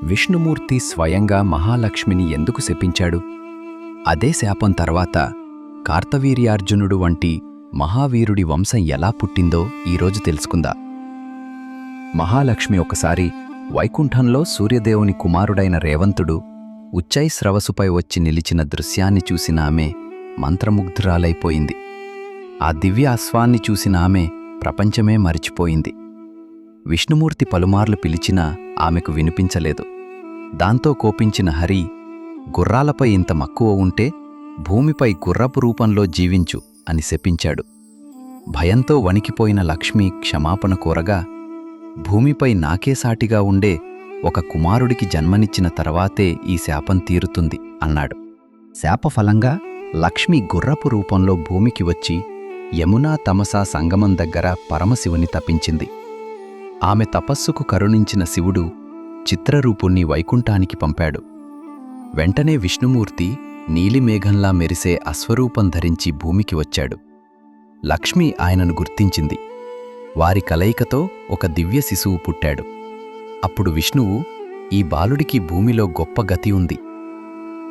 విష్ణుమూర్తి స్వయంగా మహాలక్ష్మిని ఎందుకు శపించాడు? అదే శాపం తర్వాత కార్తవీర్యార్జునుడు వంటి మహావీరుడి వంశం ఎలా పుట్టిందో ఈరోజు తెలుసుకుందా. మహాలక్ష్మి ఒకసారి వైకుంఠంలో సూర్యదేవుని కుమారుడైన రేవంతుడు ఉచ్చైస్రవసుపై వచ్చి నిలిచిన దృశ్యాన్ని చూసిన ఆమె మంత్రముగ్ధురాలైపోయింది. ఆ దివ్య అశ్వాన్ని చూసిన ఆమె ప్రపంచమే మరిచిపోయింది. విష్ణుమూర్తి పలుమార్లు పిలిచినా ఆమెకు వినిపించలేదు. దాంతో కోపించిన హరి, గుర్రాలపై ఇంత మక్కువ ఉంటే భూమిపై గుర్రపు రూపంలో జీవించు అని శపించాడు. భయంతో వణికిపోయిన లక్ష్మి క్షమాపణ కోరగా, భూమిపై నాకే సాటిగా ఉండే ఒక కుమారుడికి జన్మనిచ్చిన తర్వాతే ఈ శాపం తీరుతుంది అన్నాడు. శాపఫలంగా లక్ష్మి గుర్రపు రూపంలో భూమికి వచ్చి యమునా తమసా సంగమం దగ్గర పరమశివుని తపించింది. ఆమె తపస్సుకు కరుణించిన శివుడు చిత్రరూపుణ్ణి వైకుంఠానికి పంపాడు. వెంటనే విష్ణుమూర్తి నీలిమేఘంలా మెరిసే అశ్వరూపం ధరించి భూమికి వచ్చాడు. లక్ష్మి ఆయనను గుర్తించింది. వారి కలయికతో ఒక దివ్య శిశువు పుట్టాడు. అప్పుడు విష్ణువు, ఈ బాలుడికి భూమిలో గొప్ప గతి ఉంది.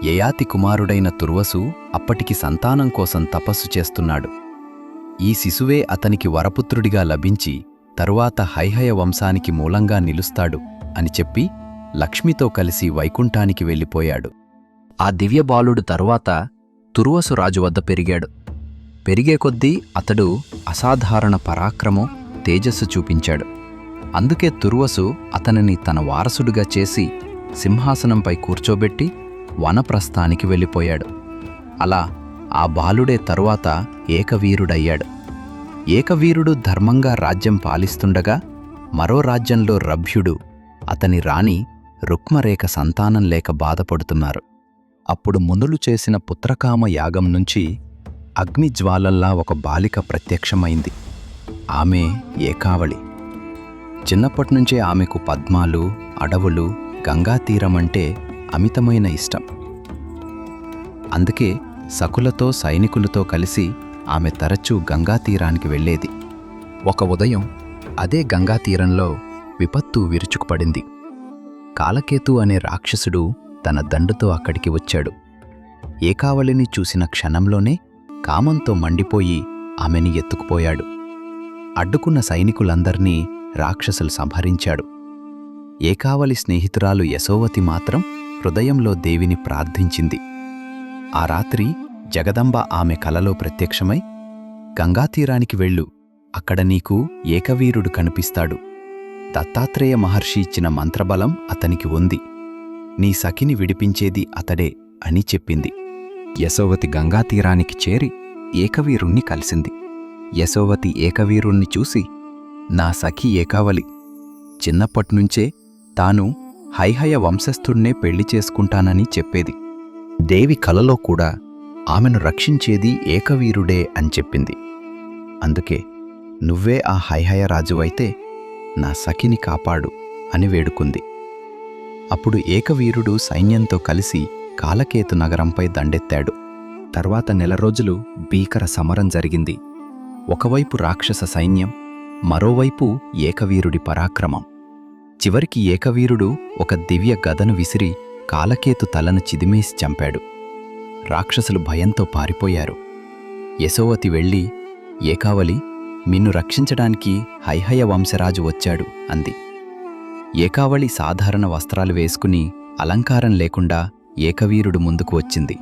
యయాతి కుమారుడైన తుర్వసు అప్పటికి సంతానం కోసం తపస్సు చేస్తున్నాడు. ఈ శిశువే అతనికి వరపుత్రుడిగా లభించి తరువాత హైహయ వంశానికి మూలంగా నిలుస్తాడు అని చెప్పి లక్ష్మితో కలిసి వైకుంఠానికి వెళ్ళిపోయాడు. ఆ దివ్య బాలుడు తరువాత తుర్వసు రాజు వద్ద పెరిగాడు. పెరిగే కొద్దీ అతడు అసాధారణ పరాక్రమం, తేజస్సు చూపించాడు. అందుకే తుర్వసు అతనిని తన వారసుడిగా చేసి సింహాసనంపై కూర్చోబెట్టి వనప్రస్థానికి వెళ్ళిపోయాడు. అలా ఆ బాలుడే తరువాత ఏకవీరుడయ్యాడు. ఏకవీరుడు ధర్మంగా రాజ్యం పాలిస్తుండగా మరో రాజ్యంలో రభ్యుడు, అతని రాణి రుక్మరేఖ సంతానం లేక బాధపడుతున్నారు. అప్పుడు మునులు చేసిన పుత్రకామ యాగం నుంచి అగ్నిజ్వాలల్లా ఒక బాలిక ప్రత్యక్షమైంది. ఆమె ఏకావళి. చిన్నప్పటినుంచే ఆమెకు పద్మాలు, అడవులు, గంగాతీరమంటే అమితమైన ఇష్టం. అందుకే సకులతో సైనికులతో కలిసి ఆమె తరచూ గంగాతీరానికి వెళ్లేది. ఒక ఉదయం అదే గంగాతీరంలో విపత్తు విరుచుకుపడింది. కాలకేతు అనే రాక్షసుడు తన దండుతో అక్కడికి వచ్చాడు. ఏకావళిని చూసిన క్షణంలోనే కామంతో మండిపోయి ఆమెని ఎత్తుకుపోయాడు. అడ్డుకున్న సైనికులందర్నీ రాక్షసులు సంహరించాడు. ఏకావళి స్నేహితురాలు యశోవతి మాత్రం హృదయంలో దేవిని ప్రార్థించింది. ఆ రాత్రి జగదంబ ఆమె కలలో ప్రత్యక్షమై, గంగాతీరానికి వెళ్ళు, అక్కడ నీకు ఏకవీరుడు కనిపిస్తాడు. దత్తాత్రేయ మహర్షి ఇచ్చిన మంత్రబలం అతనికి ఉంది. నీ సఖిని విడిపించేది అతడే అని చెప్పింది. యశోవతి గంగాతీరానికి చేరి ఏకవీరుణ్ణి కలిసింది. యశోవతి ఏకవీరుణ్ణి చూసి, నా సఖి ఏకావళి చిన్నప్పట్నుంచే తాను హైహయ వంశస్థుణ్ణే పెళ్లి చేసుకుంటానని చెప్పేది. దేవి కలలో కూడా ఆమెను రక్షించేది ఏకవీరుడే అని చెప్పింది. అందుకే నువ్వే ఆ హైహయ రాజువైతే నా సఖిని కాపాడు అని వేడుకుంది. అప్పుడు ఏకవీరుడు సైన్యంతో కలిసి కాలకేతు నగరంపై దండెత్తాడు. తర్వాత నెల రోజులు భీకర సమరం జరిగింది. ఒకవైపు రాక్షస సైన్యం, మరోవైపు ఏకవీరుడి పరాక్రమం. చివరికి ఏకవీరుడు ఒక దివ్య గదను విసిరి కాలకేతు తలను చిదిమేసి చంపాడు. రాక్షసులు భయంతో పారిపోయారు. యశోవతి వెళ్ళి, ఏకావళి, నిన్ను రక్షించడానికి హైహయ వంశరాజు వచ్చాడు అంది. ఏకావళి సాధారణ వస్త్రాలు వేసుకుని అలంకారం లేకుండా ఏకవీరుడు ముందుకు వచ్చింది.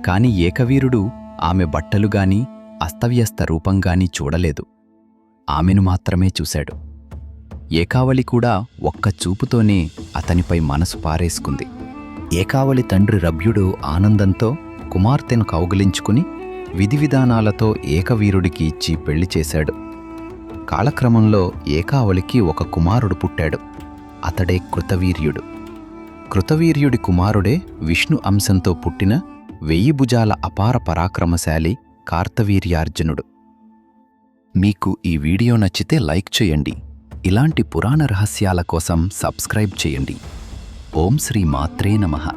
కాని ఏకవీరుడు ఆమె బట్టలుగాని అస్తవ్యస్త రూపంగాని చూడలేదు. ఆమెను మాత్రమే చూశాడు. ఏకావళి కూడా ఒక్క చూపుతోనే అతనిపై మనసు పారేసుకుంది. ఏకావళి తండ్రి రభ్యుడు ఆనందంతో కుమార్తెను కౌగిలించుకుని విధివిధానాలతో ఏకవీరుడికి ఇచ్చి పెళ్లి చేశాడు. కాలక్రమంలో ఏకావళికి ఒక కుమారుడు పుట్టాడు. అతడే కృతవీర్యుడు. కృతవీర్యుడి కుమారుడే విష్ణు అంశంతో పుట్టిన 1000 భుజాల అపార పరాక్రమశాలి కార్తవీర్యార్జునుడు. మీకు ఈ వీడియో నచ్చితే లైక్ చేయండి. ఇలాంటి పురాణ రహస్యాల కోసం సబ్స్క్రైబ్ చేయండి. ఓం శ్రీ మాత్రే నమః.